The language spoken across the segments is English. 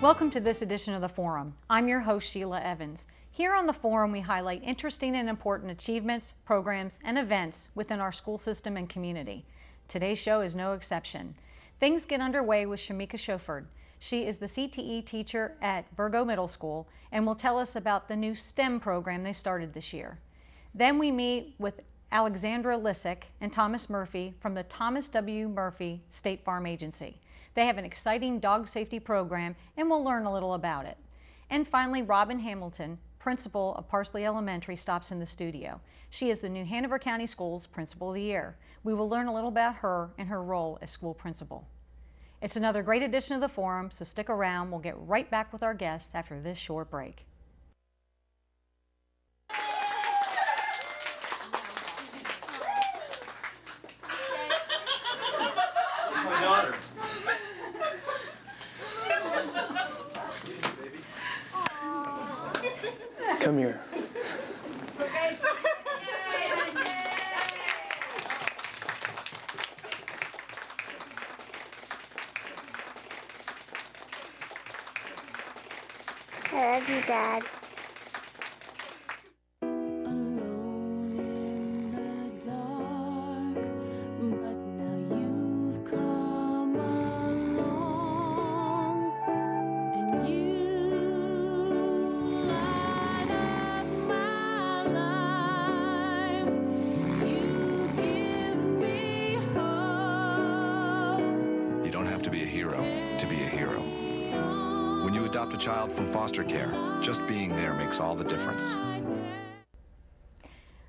Welcome to this edition of the Forum. I'm your host, Sheila Evans. Here on the Forum, we highlight interesting and important achievements, programs, and events within our school system and community. Today's show is no exception. Things get underway with Shemeka Shufford. She is the CTE teacher at Virgo Middle School and will tell us about the new STEM program they started this year. Then we meet with Alexandra, Lysik, and Thomas Murphy from the Thomas W. Murphy State Farm Agency. They have an exciting dog safety program, and we'll learn a little about it. And finally, Robin Hamilton, principal of Parsley Elementary, stops in the studio. She is the new Hanover County Schools Principal of the Year. We will learn a little about her and her role as school principal. It's another great edition of the Forum, so stick around. We'll get right back with our guests after this short break. My daughter. Come here. I love you, Dad. A child from foster care. Just being there makes all the difference.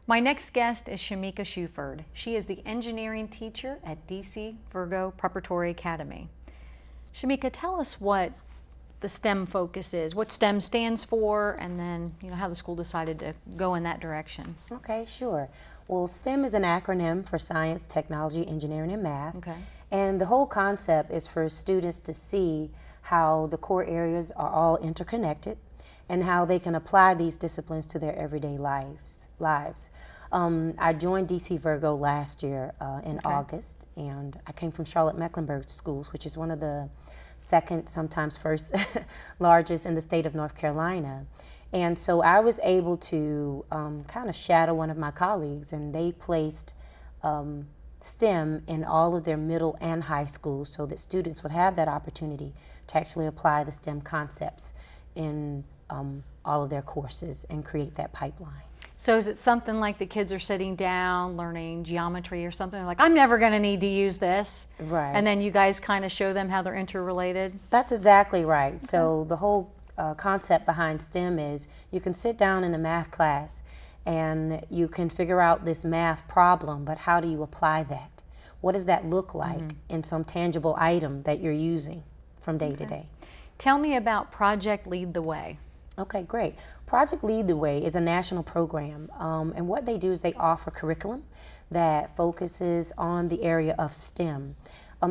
My next guest is Shemeka Shufford. She is the engineering teacher at DC Virgo Preparatory Academy. Shemeka, tell us what the STEM focus is, what STEM stands for, and then how the school decided to go in that direction. Okay, sure. Well, STEM is an acronym for science, technology, engineering, and math. Okay. And the whole concept is for students to see how the core areas are all interconnected and how they can apply these disciplines to their everyday lives. I joined DC Virgo last year in August, and I came from Charlotte-Mecklenburg Schools, which is one of the second, sometimes first largest in the state of North Carolina. And so I was able to kind of shadow one of my colleagues, and they placed STEM in all of their middle and high schools so that students would have that opportunity to actually apply the STEM concepts in all of their courses and create that pipeline. So is it something like the kids are sitting down learning geometry or something? They're like, I'm never going to need to use this. Right. And then you guys kind of show them how they're interrelated? That's exactly right. Okay. So the whole concept behind STEM is you can sit down in a math class and you can figure out this math problem, but how do you apply that? What does that look like in some tangible item that you're using from day to day? Tell me about Project Lead the Way. Okay, great. Project Lead the Way is a national program, and what they do is they offer curriculum that focuses on the area of STEM.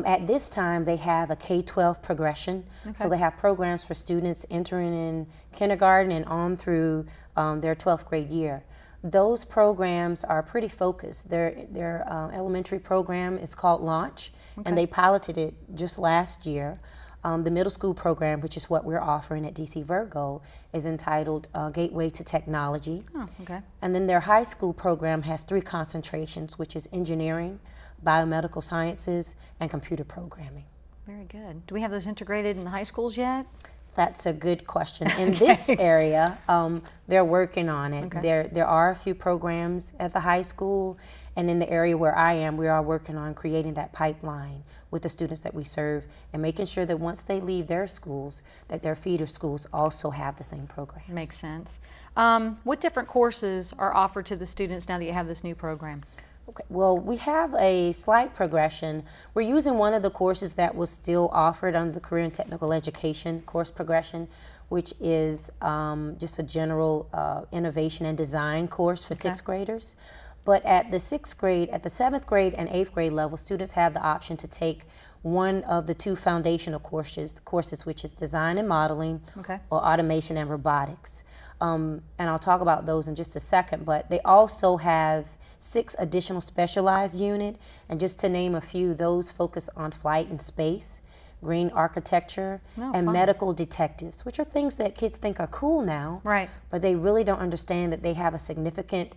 At this time, they have a K-12 progression, so they have programs for students entering in kindergarten and on through their 12th grade year. Those programs are pretty focused. Their elementary program is called Launch, and they piloted it just last year. The middle school program, which is what we're offering at DC Virgo, is entitled Gateway to Technology. Oh, okay. And then their high school program has 3 concentrations, which is engineering, biomedical sciences, and computer programming. Very good. Do we have those integrated in the high schools yet? That's a good question. In this area, they're working on it. Okay. There are a few programs at the high school, and in the area where I am, we are working on creating that pipeline with the students that we serve and making sure that once they leave their schools, that their feeder schools also have the same programs. Makes sense. What different courses are offered to the students now that you have this new program? Okay, well, we have a slight progression. We're using one of the courses that was still offered under the Career and Technical Education course progression, which is just a general innovation and design course for 6th graders. But at the 6th grade, at the 7th grade and 8th grade level, students have the option to take one of the 2 foundational courses, which is design and modeling or automation and robotics. And I'll talk about those in just a second, but they also have 6 additional specialized units, and just to name a few, those focus on flight and space, green architecture, and fun. medical detectives, which are things that kids think are cool now, Right. but they really don't understand that they have a significant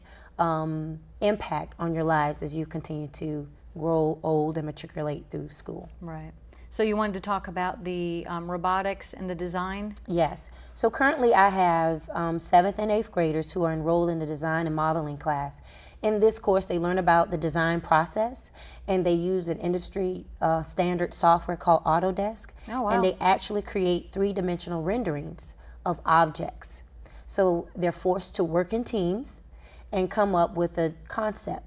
impact on your lives as you continue to grow old and matriculate through school. Right. So you wanted to talk about the robotics and the design? Yes. So currently I have 7th and 8th graders who are enrolled in the design and modeling class. In this course, they learn about the design process, and they use an industry standard software called Autodesk. Oh, wow. And they actually create three-dimensional renderings of objects. So they're forced to work in teams and come up with a concept.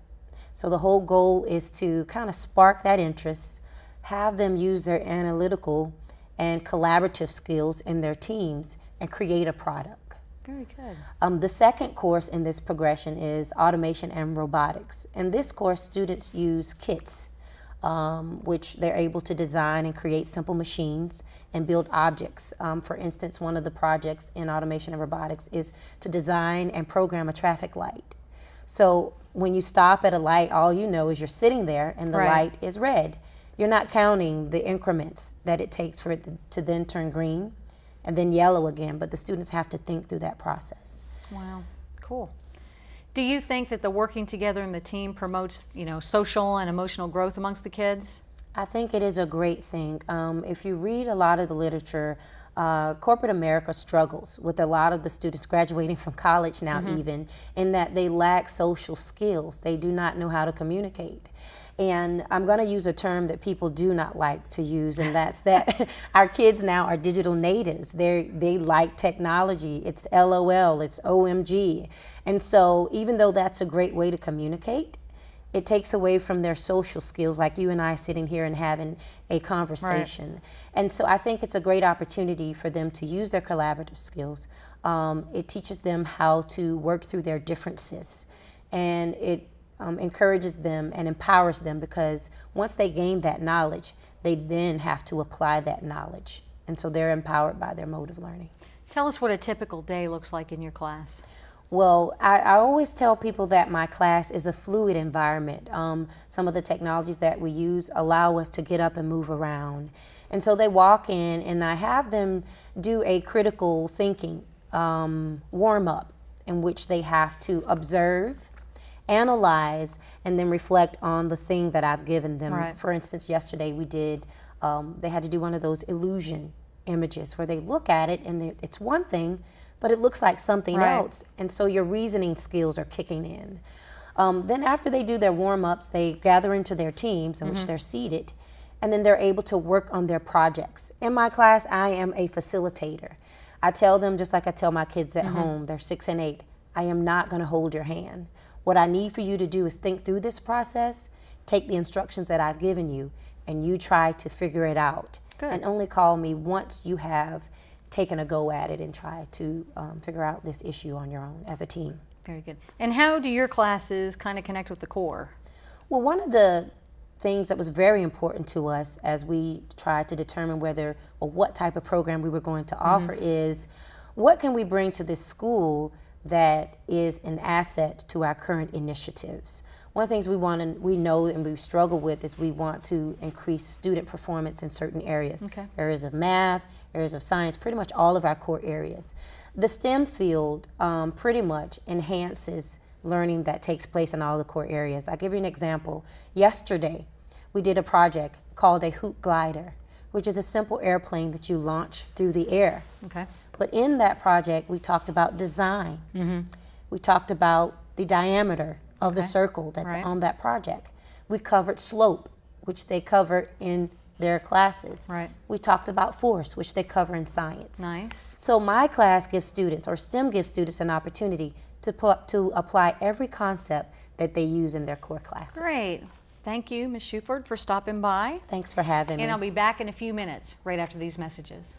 So the whole goal is to kind of spark that interest, have them use their analytical and collaborative skills in their teams and create a product. Very good. The second course in this progression is automation and robotics. In this course, students use kits, which they're able to design and create simple machines and build objects. For instance, one of the projects in automation and robotics is to design and program a traffic light. So when you stop at a light, all you know is you're sitting there and the light is red. You're not counting the increments that it takes for it to then turn green and then yellow again, but the students have to think through that process. Wow, cool. Do you think that the working together in the team promotes, social and emotional growth amongst the kids? I think it is a great thing. If you read a lot of the literature, corporate America struggles with a lot of the students graduating from college now even, in that they lack social skills. They do not know how to communicate. And I'm going to use a term that people do not like to use, and that's that our kids now are digital natives. They like technology. It's LOL, it's OMG. And so even though that's a great way to communicate, it takes away from their social skills, like you and I sitting here and having a conversation. Right. And so I think it's a great opportunity for them to use their collaborative skills. It teaches them how to work through their differences, and it encourages them and empowers them, because once they gain that knowledge, they then have to apply that knowledge. And so they're empowered by their mode of learning. Tell us what a typical day looks like in your class. Well, I always tell people that my class is a fluid environment. Some of the technologies that we use allow us to get up and move around. And so they walk in and I have them do a critical thinking warm-up in which they have to observe, analyze, and then reflect on the thing that I've given them. Right. For instance, yesterday we did, they had to do one of those illusion images where they look at it and it's one thing, but it looks like something else. And so your reasoning skills are kicking in. Then after they do their warm-ups, they gather into their teams in which they're seated, and then they're able to work on their projects. In my class, I am a facilitator. I tell them, just like I tell my kids at home, they're 6 and 8, I am not gonna hold your hand. What I need for you to do is think through this process, take the instructions that I've given you, and you try to figure it out. Good. And only call me once you have taken a go at it and try to figure out this issue on your own as a team. Very good. And how do your classes kind of connect with the core? Well, one of the things that was very important to us as we tried to determine whether or what type of program we were going to offer is, what can we bring to this school that is an asset to our current initiatives? One of the things we know and we struggle with is we want to increase student performance in certain areas. Areas of math, areas of science, pretty much all of our core areas. The STEM field pretty much enhances learning that takes place in all the core areas. I'll give you an example. Yesterday, we did a project called a hoop glider, which is a simple airplane that you launch through the air. But in that project, we talked about design. We talked about the diameter of the circle that's on that project. We covered slope, which they cover in their classes. We talked about force, which they cover in science. Nice. So my class gives students, or STEM gives students, an opportunity to apply every concept that they use in their core classes. Great. Thank you, Ms. Shufford, for stopping by. Thanks for having me. And I'll be back in a few minutes, right after these messages.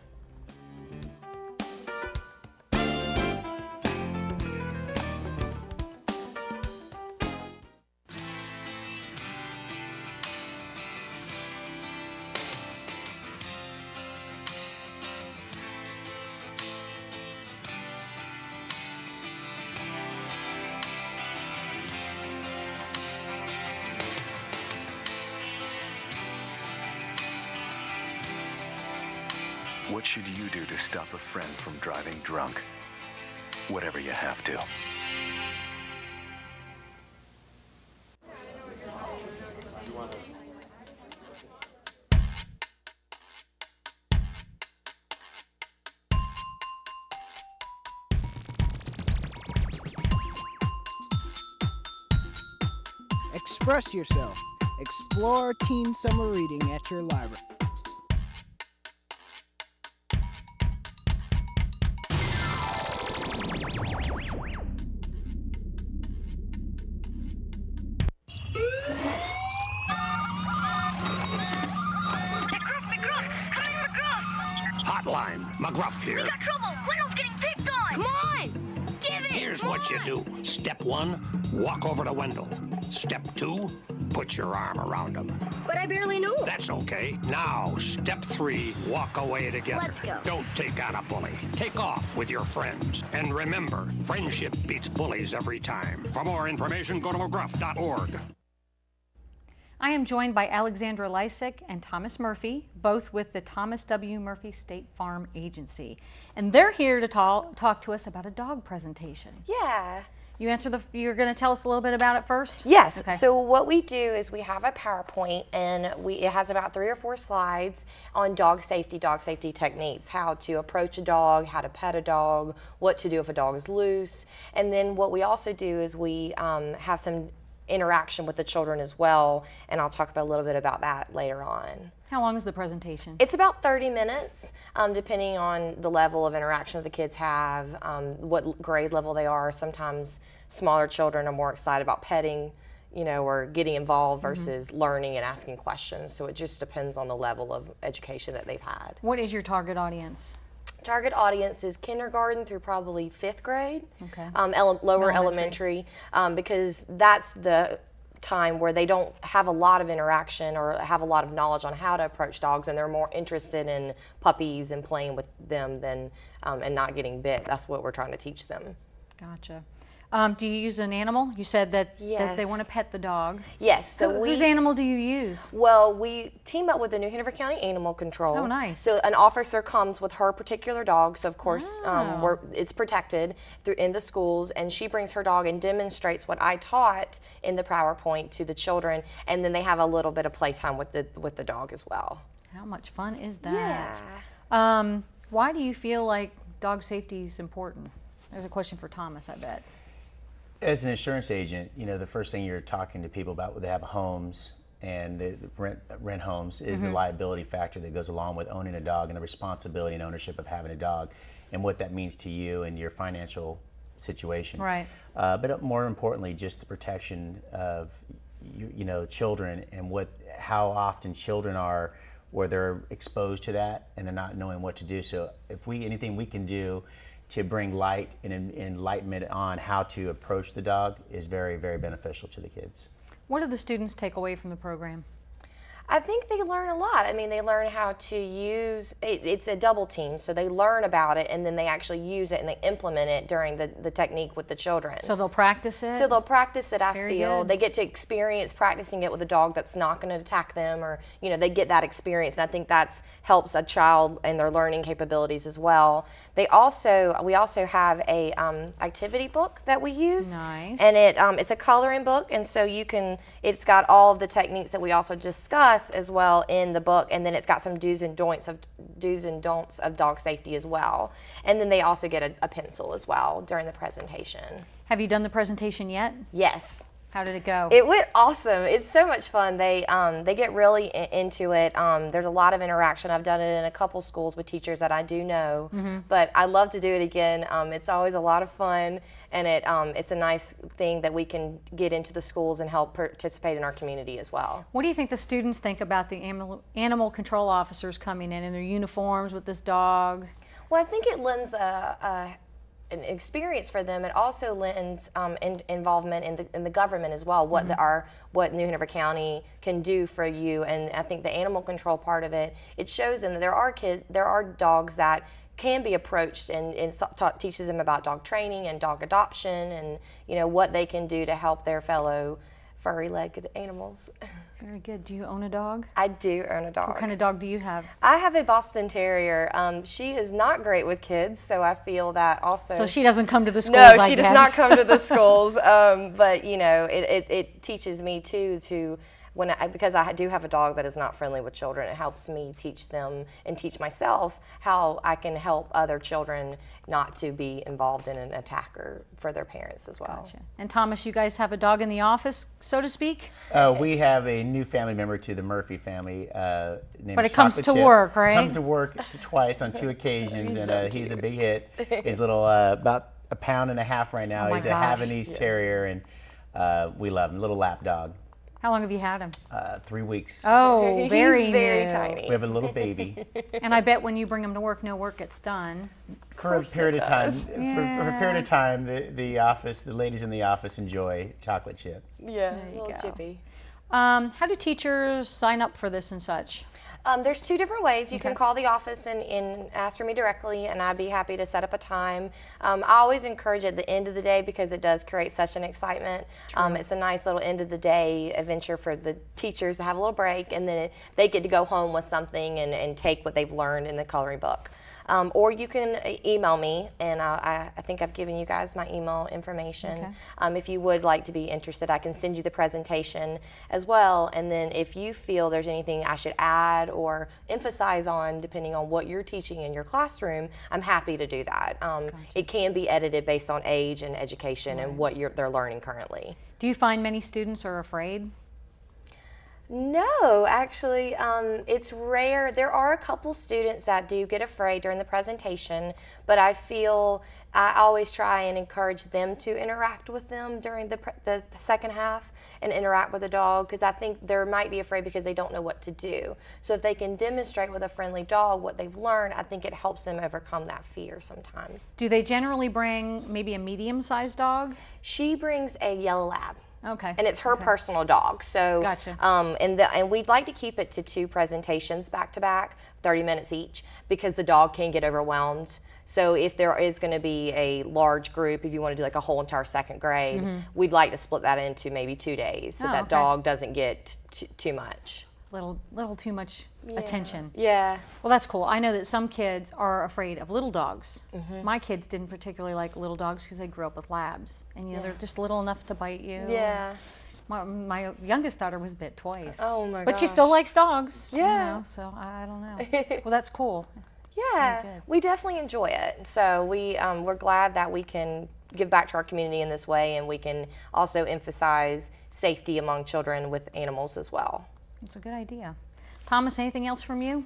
What should you do to stop a friend from driving drunk? Whatever you have to. Express yourself. Explore teen summer reading at your library. Hotline, McGruff here. We got trouble. Wendell's getting picked on. Come on, give it. Here's what you do. Step 1, walk over to Wendell. Step 2, put your arm around him. But I barely know him. That's okay. Now, step 3, walk away together. Let's go. Don't take on a bully. Take off with your friends. And remember, friendship beats bullies every time. For more information, go to mcgruff.org. I am joined by Alexandra Lysik and Thomas Murphy, both with the Thomas W. Murphy State Farm Agency. And they're here to talk to us about a dog presentation. Yeah. You're going to tell us a little bit about it first? Yes. Okay. So what we do is we have a PowerPoint, and it has about 3 or 4 slides on dog safety techniques, how to approach a dog, how to pet a dog, what to do if a dog is loose. And then what we also do is we have some interaction with the children as well, and I'll talk a little bit about that later on. How long is the presentation? It's about 30 minutes, depending on the level of interaction that the kids have, what grade level they are. Sometimes smaller children are more excited about petting, or getting involved versus learning and asking questions. So it just depends on the level of education that they've had. What is your target audience? Target audience is kindergarten through probably 5th grade, Okay. Lower elementary, because that's the time where they don't have a lot of interaction or have a lot of knowledge on how to approach dogs, and they're more interested in puppies and playing with them than and not getting bit. That's what we're trying to teach them. Gotcha. Do you use an animal? You said that they want to pet the dog. Yes. So whose animal do you use? Well, we team up with the New Hanover County Animal Control. Oh, nice. So an officer comes with her particular dog. So of course, it's protected in the schools, and she brings her dog and demonstrates what I taught in the PowerPoint to the children, and then they have a little bit of playtime with the dog as well. How much fun is that? Yeah. Why do you feel like dog safety is important? There's a question for Thomas, I bet. As an insurance agent, the first thing you're talking to people about when they have homes and they rent homes is the liability factor that goes along with owning a dog and the responsibility and ownership of having a dog and what that means to you and your financial situation. Right. But more importantly, just the protection of children and how often children are where they're exposed to that and they're not knowing what to do. So if anything we can do to bring light and enlightenment on how to approach the dog is very, very beneficial to the kids. What do the students take away from the program? I think they learn a lot. I mean, they learn how to use it's a double team, so they learn about it and then they actually use it and they implement it during the technique with the children. So they'll practice it? So they'll practice it, I Very feel. good. They get to experience practicing it with a dog that's not going to attack them, or, they get that experience, and I think that helps a child and their learning capabilities as well. We also have a activity book that we use. Nice. And it's a coloring book, and so it's got all of the techniques that we also discuss as well in the book, and then it's got some do's and don'ts of dog safety as well. And then they also get a pencil as well during the presentation. Have you done the presentation yet? Yes. How did it go? It went awesome. It's so much fun. They get really into it. There's a lot of interaction. I've done it in a couple schools with teachers that I do know, but I love to do it again. It's always a lot of fun, and it's a nice thing that we can get into the schools and help participate in our community as well. What do you think the students think about the animal control officers coming in their uniforms with this dog? Well, I think it lends an experience for them. It also lends involvement in the government as well. What what New Hanover County can do for you, and I think the animal control part of it shows them that there are dogs that can be approached, and teaches them about dog training and dog adoption, and what they can do to help their fellow furry-legged animals. Very good. Do you own a dog? I do own a dog. What kind of dog do you have? I have a Boston Terrier. She is not great with kids, so I feel that also. So she doesn't come to the schools, No, she does not come to the schools. But you know, it teaches me too to. Because I do have a dog that is not friendly with children, it helps me teach them and teach myself how I can help other children not to be involved in an attack for their parents as well. Gotcha. And Thomas, you guys have a dog in the office, so to speak? We have a new family member to the Murphy family named But it comes to work, right? Comes to work twice on 2 occasions, and he's a big hit. He's little, about 1.5 pounds right now. Oh he's a Havanese Terrier, and we love him, little lap dog. How long have you had him? 3 weeks. Oh, very very new. tiny. We have a little baby. And I bet when you bring him to work, no work gets done. For a period of time, for a period of time, the ladies in the office enjoy chocolate chip. Yeah, There you little go. chippy. How do teachers sign up for this and such? There's 2 different ways. You can call the office and ask for me directly, and I'd be happy to set up a time. I always encourage at the end of the day because it does create such an excitement. It's a nice little end of the day adventure for the teachers to have a little break, and then they get to go home with something and take what they've learned in the coloring book. Or you can email me, and I think I've given you guys my email information. Okay. If you would like to be interested, I can send you the presentation as well. And then if you feel there's anything I should add or emphasize on, depending on what you're teaching in your classroom, I'm happy to do that. Gotcha. It can be edited based on age and education and what they're learning currently. Do you find many students are afraid? No, actually, it's rare. There are a couple students that do get afraid during the presentation, but I feel I always try and encourage them to interact with them during the second half and interact with the dog, because I think they might be afraid because they don't know what to do. So if they can demonstrate with a friendly dog what they've learned, I think it helps them overcome that fear sometimes. Do they generally bring maybe a medium-sized dog? She brings a yellow lab. Okay. And it's her personal dog. So, Gotcha. And we'd like to keep it to 2 presentations back to back, 30 minutes each, because the dog can get overwhelmed. So if there is going to be a large group, if you want to do like a whole entire 2nd grade, we'd like to split that into maybe 2 days so that dog doesn't get too much. Little too much attention. Yeah. Well, that's cool. I know that some kids are afraid of little dogs. My kids didn't particularly like little dogs because they grew up with labs, and you know they're just little enough to bite you. Yeah. My youngest daughter was bit twice. Oh my But she gosh. still likes dogs. Yeah. You know, so I don't know. Well, that's cool. Yeah, good. we definitely enjoy it. So we're glad that we can give back to our community in this way, and we can also emphasize safety among children with animals as well. It's a good idea. Thomas, anything else from you?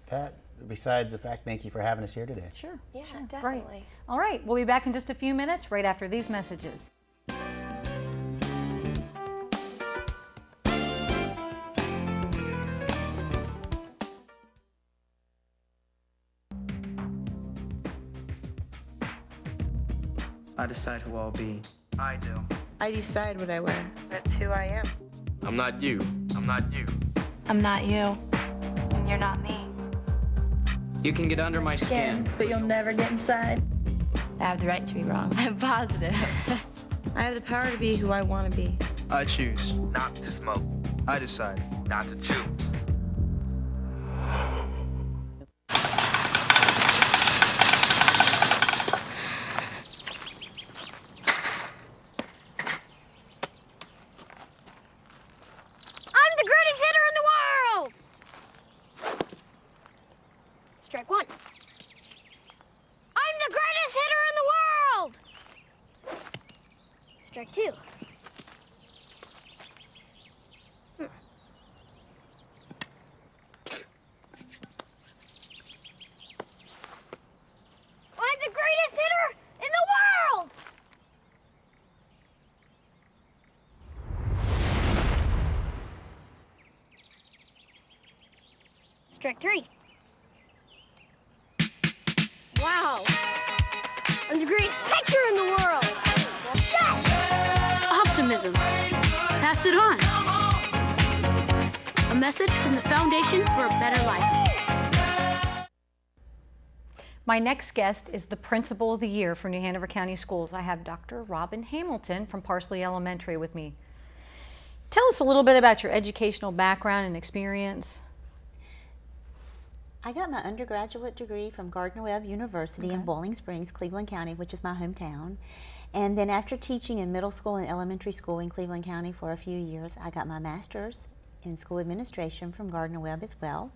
Pat, besides the fact, thank you for having us here today. Sure. Yeah, sure. definitely. Great. All right, we'll be back in just a few minutes right after these messages. I decide who I'll be. I do. I decide what I wear. That's who I am. I'm not you. I'm not you. I'm not you. And you're not me. You can get under my skin. But you'll never get inside. I have the right to be wrong. I'm positive. I have the power to be who I want to be. I choose not to smoke. I decide not to chew. I'm the greatest hitter in the world! Strike 1. I'm the greatest hitter in the world! Strike 2. I'm the greatest hitter in the world! Strike 3. Wow! I'm the greatest pitcher in the world! Yes! Optimism. Pass it on. A message from the Foundation for a Better Life. My next guest is the Principal of the Year for New Hanover County Schools. I have Dr. Robin Hamilton from Parsley Elementary with me. Tell us a little bit about your educational background and experience. I got my undergraduate degree from Gardner-Webb University in Bowling Springs, Cleveland County, which is my hometown. And then after teaching in middle school and elementary school in Cleveland County for a few years, I got my master's in school administration from Gardner-Webb as well.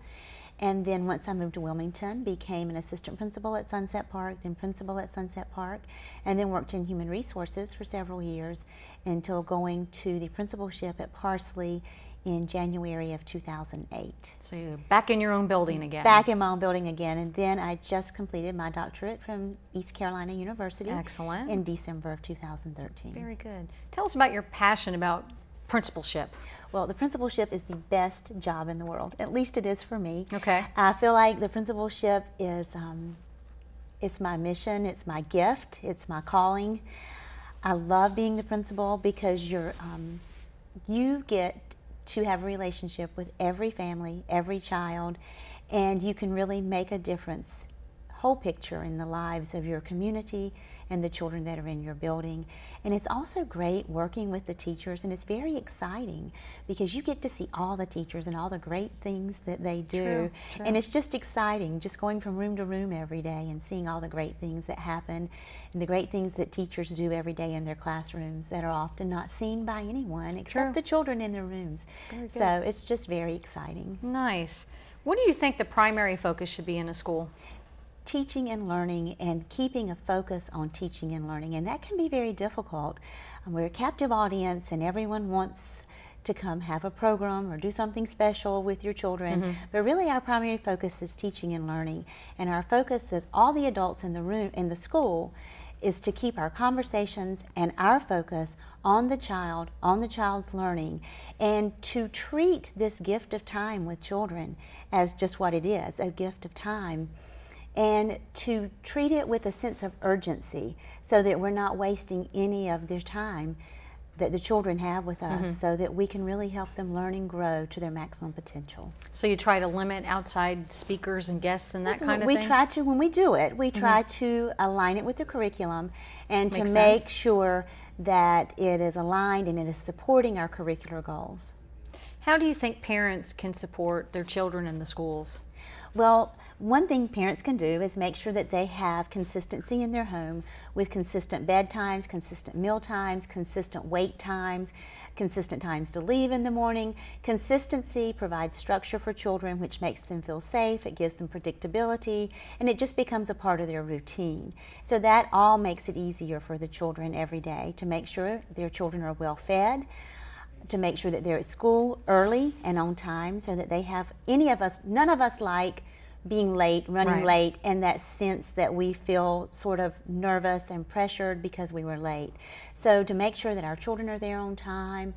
And then once I moved to Wilmington, became an assistant principal at Sunset Park, then principal at Sunset Park, and then worked in human resources for several years until going to the principalship at Parsley in January of 2008. So you're back in your own building again. Back in my own building again, and then I just completed my doctorate from East Carolina University. Excellent. In December of 2013. Very good. Tell us about your passion about principalship. Well, the principalship is the best job in the world. At least it is for me. Okay. I feel like the principalship is, it's my mission, it's my gift, it's my calling. I love being the principal because you get to have a relationship with every family, every child, and you can really make a difference, whole picture in the lives of your community and the children that are in your building. And it's also great working with the teachers, and it's very exciting because you get to see all the teachers and all the great things that they do. True. And it's just exciting, just going from room to room every day and seeing all the great things that happen and the great things that teachers do every day in their classrooms that are often not seen by anyone except the children in their rooms. Very good. So it's just very exciting. Nice. What do you think the primary focus should be in a school? Teaching and learning, and keeping a focus on teaching and learning, and that can be very difficult. We're a captive audience and everyone wants to come have a program or do something special with your children, but really our primary focus is teaching and learning, and our focus is all the adults in the room, in the school, is to keep our conversations and our focus on the child, on the child's learning, and to treat this gift of time with children as just what it is, a gift of time, and to treat it with a sense of urgency so that we're not wasting any of their time that the children have with us, so that we can really help them learn and grow to their maximum potential. So you try to limit outside speakers and guests and that kind of thing? thing? We try to, when we do it, we try to align it with the curriculum and Makes to make sense. sure that it is aligned and it is supporting our curricular goals. How do you think parents can support their children in the schools? Well, one thing parents can do is make sure that they have consistency in their home with consistent bedtimes, consistent meal times, consistent wait times, consistent times to leave in the morning. Consistency provides structure for children, which makes them feel safe, it gives them predictability, and it just becomes a part of their routine. So that all makes it easier for the children every day to make sure their children are well fed, to make sure that they're at school early and on time, so that they have, none of us like being late, running late, and that sense that we feel sort of nervous and pressured because we were late. So to make sure that our children are there on time,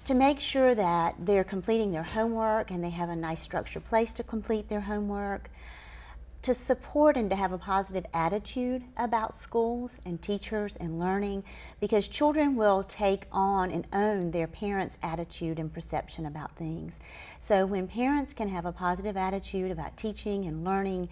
to make sure that they're completing their homework and they have a nice structured place to complete their homework, to support and to have a positive attitude about schools and teachers and learning, because children will take on and own their parents' attitude and perception about things. So when parents can have a positive attitude about teaching and learning,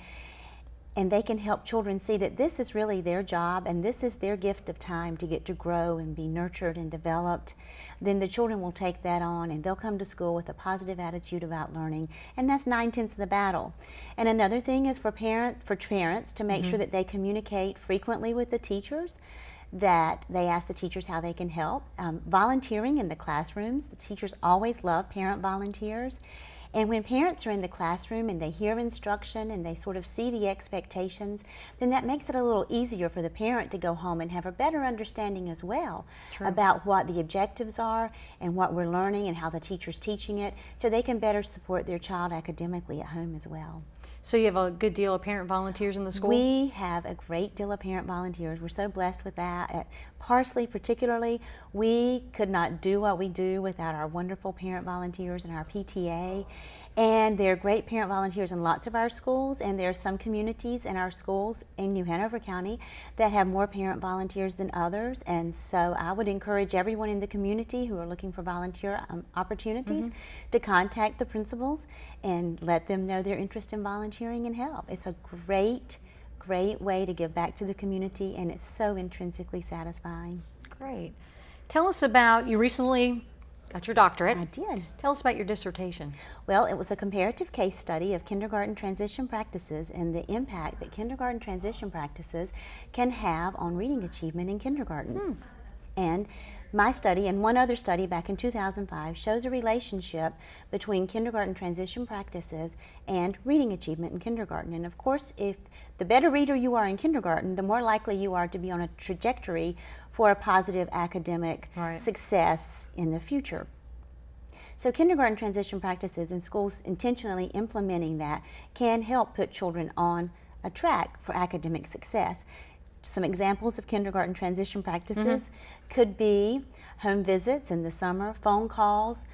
and they can help children see that this is really their job and this is their gift of time to get to grow and be nurtured and developed, then the children will take that on and they'll come to school with a positive attitude about learning, and that's 9/10 of the battle. And another thing is for parents to make sure that they communicate frequently with the teachers, that they ask the teachers how they can help. Volunteering in the classrooms, the teachers always love parent volunteers. And when parents are in the classroom and they hear instruction and they sort of see the expectations, then that makes it a little easier for the parent to go home and have a better understanding as well about what the objectives are and what we're learning and how the teacher's teaching it, so they can better support their child academically at home as well. So you have a good deal of parent volunteers in the school? We have a great deal of parent volunteers. We're so blessed with that. At Parsley particularly, we could not do what we do without our wonderful parent volunteers and our PTA. And there are great parent volunteers in lots of our schools, and there are some communities in our schools in New Hanover County that have more parent volunteers than others. And so I would encourage everyone in the community who are looking for volunteer opportunities to contact the principals and let them know their interest in volunteering and help. It's a great way to give back to the community, and it's so intrinsically satisfying. Great. Tell us about, you recently Got your doctorate. I did. Tell us about your dissertation. Well, it was a comparative case study of kindergarten transition practices and the impact that kindergarten transition practices can have on reading achievement in kindergarten. And my study and one other study back in 2005 shows a relationship between kindergarten transition practices and reading achievement in kindergarten. And of course, if the better reader you are in kindergarten, the more likely you are to be on a trajectory for a positive academic success in the future. So kindergarten transition practices and schools intentionally implementing that can help put children on a track for academic success. Some examples of kindergarten transition practices could be home visits in the summer, phone calls,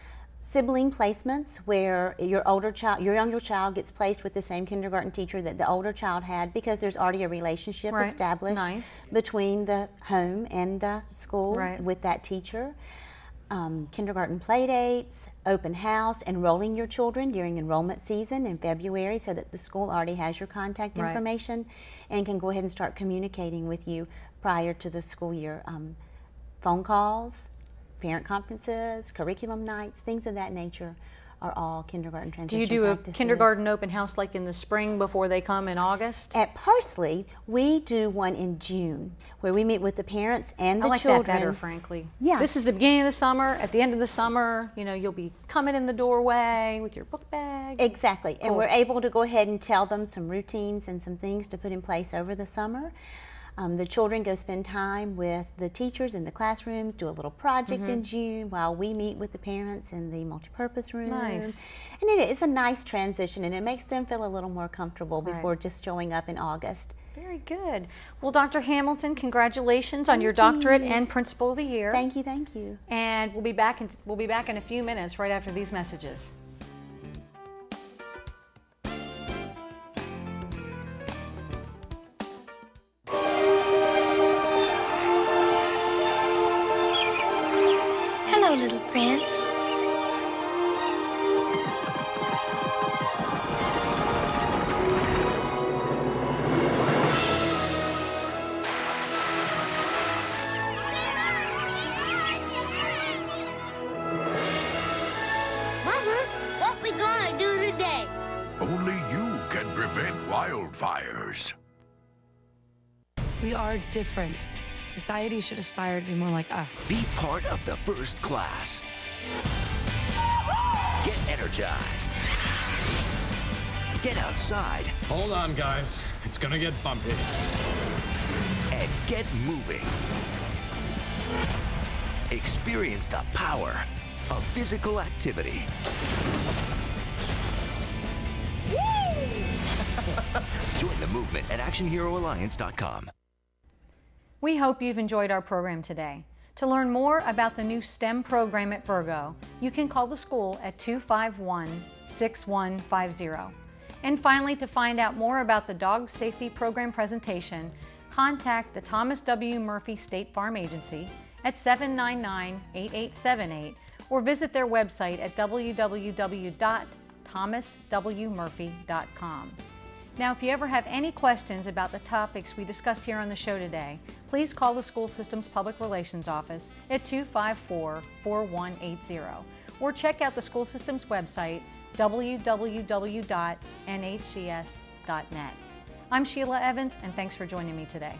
sibling placements where your younger child gets placed with the same kindergarten teacher that the older child had because there's already a relationship established between the home and the school with that teacher. Kindergarten play dates, open house, enrolling your children during enrollment season in February so that the school already has your contact information and can go ahead and start communicating with you prior to the school year. Phone calls, parent conferences, curriculum nights, things of that nature are all kindergarten transition practices. Do you do a kindergarten open house like in the spring before they come in August? At Parsley, we do one in June where we meet with the parents and the children. I like that better, frankly. Yeah. This is the beginning of the summer. At the end of the summer, you know, you'll be coming in the doorway with your book bag. Exactly. Cool. And we're able to go ahead and tell them some routines and some things to put in place over the summer. The children go spend time with the teachers in the classrooms, do a little project in June while we meet with the parents in the multipurpose room. Nice. And it is a nice transition and it makes them feel a little more comfortable before just showing up in August. Very good. Well, Dr. Hamilton, congratulations on your doctorate and Principal of the Year. Thank you, thank you. And we'll be back in a few minutes right after these messages. Hello, little prince. Mother, what we gonna do today? Only you can prevent wildfires. We are different. Society should aspire to be more like us. Be part of the first class. Get energized. Get outside. Hold on, guys. It's gonna get bumpy. And get moving. Experience the power of physical activity. Join the movement at ActionHeroAlliance.com. We hope you've enjoyed our program today. To learn more about the new STEM program at Virgo, you can call the school at 251-6150. And finally, to find out more about the Dog Safety Program presentation, contact the Thomas W. Murphy State Farm Agency at 799-8878 or visit their website at www.thomaswmurphy.com. Now, if you ever have any questions about the topics we discussed here on the show today, please call the school system's public relations office at 254-4180 or check out the school system's website, www.nhcs.net. I'm Sheila Evans, and thanks for joining me today.